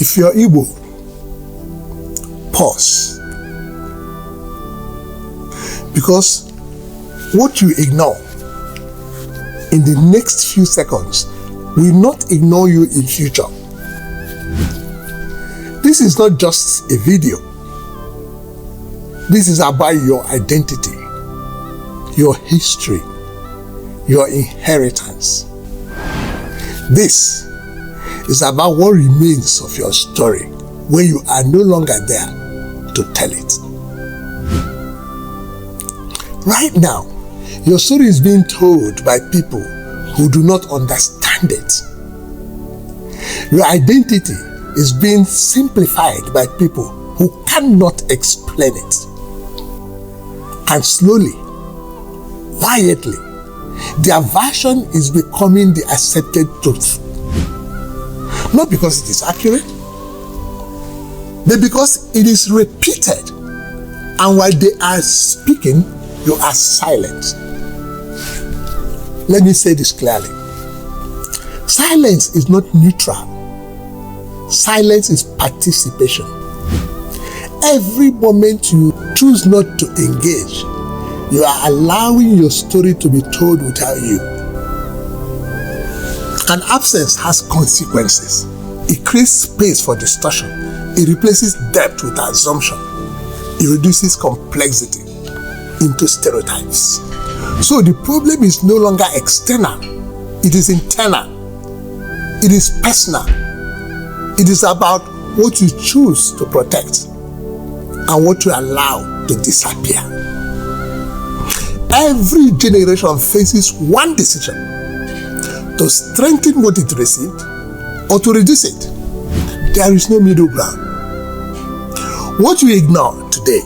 If you're Igbo, pause. Because what you ignore in the next few seconds will not ignore you in future. This is not just a video. This is about your identity, your history, your inheritance. This is about what remains of your story when you are no longer there to tell it. Right now, your story is being told by people who do not understand it. Your identity is being simplified by people who cannot explain it. And slowly, quietly, their version is becoming the accepted truth. Not because it is accurate, but because it is repeated. And while they are speaking, you are silent. Let me say this clearly. Silence is not neutral. Silence is participation. Every moment you choose not to engage, you are allowing your story to be told without you. An absence has consequences. It creates space for distortion. It replaces depth with assumption. It reduces complexity into stereotypes. So the problem is no longer external. It is internal. It is personal. It is about what you choose to protect and what you allow to disappear. Every generation faces one decision: to strengthen what it received or to reduce it. There is no middle ground. What you ignore today,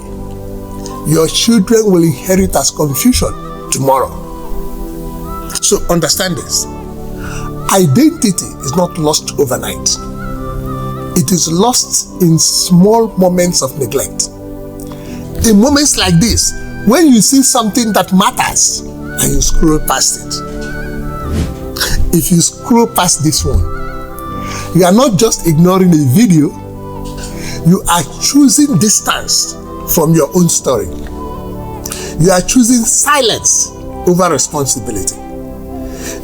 your children will inherit as confusion tomorrow. So understand this. Identity is not lost overnight. It is lost in small moments of neglect. In moments like this, when you see something that matters and you scroll past it. If you scroll past this one, you are not just ignoring a video, you are choosing distance from your own story. You are choosing silence over responsibility.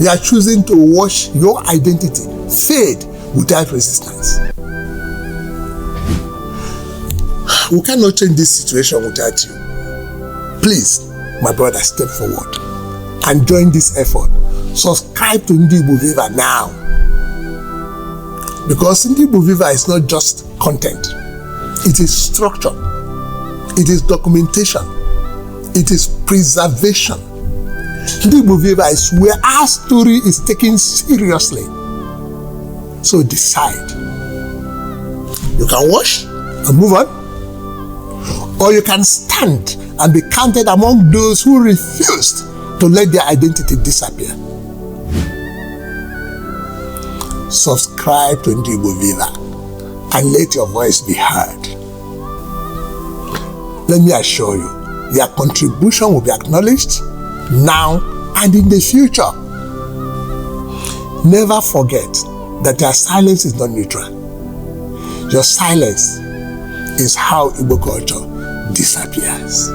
You are choosing to watch your identity fade without resistance. We cannot change this situation without you. Please, my brother, step forward and join this effort. Subscribe to Ndigbo Viva now. Because Ndigbo Viva is not just content. It is structure. It is documentation. It is preservation. Ndigbo Viva is where our story is taken seriously. So decide. You can watch and move on, or you can stand and be counted among those who refused to let their identity disappear. Subscribe to Ndigbo Viva and let your voice be heard. Let me assure you, your contribution will be acknowledged now and in the future. Never forget that your silence is not neutral. Your silence is how Igbo culture disappears.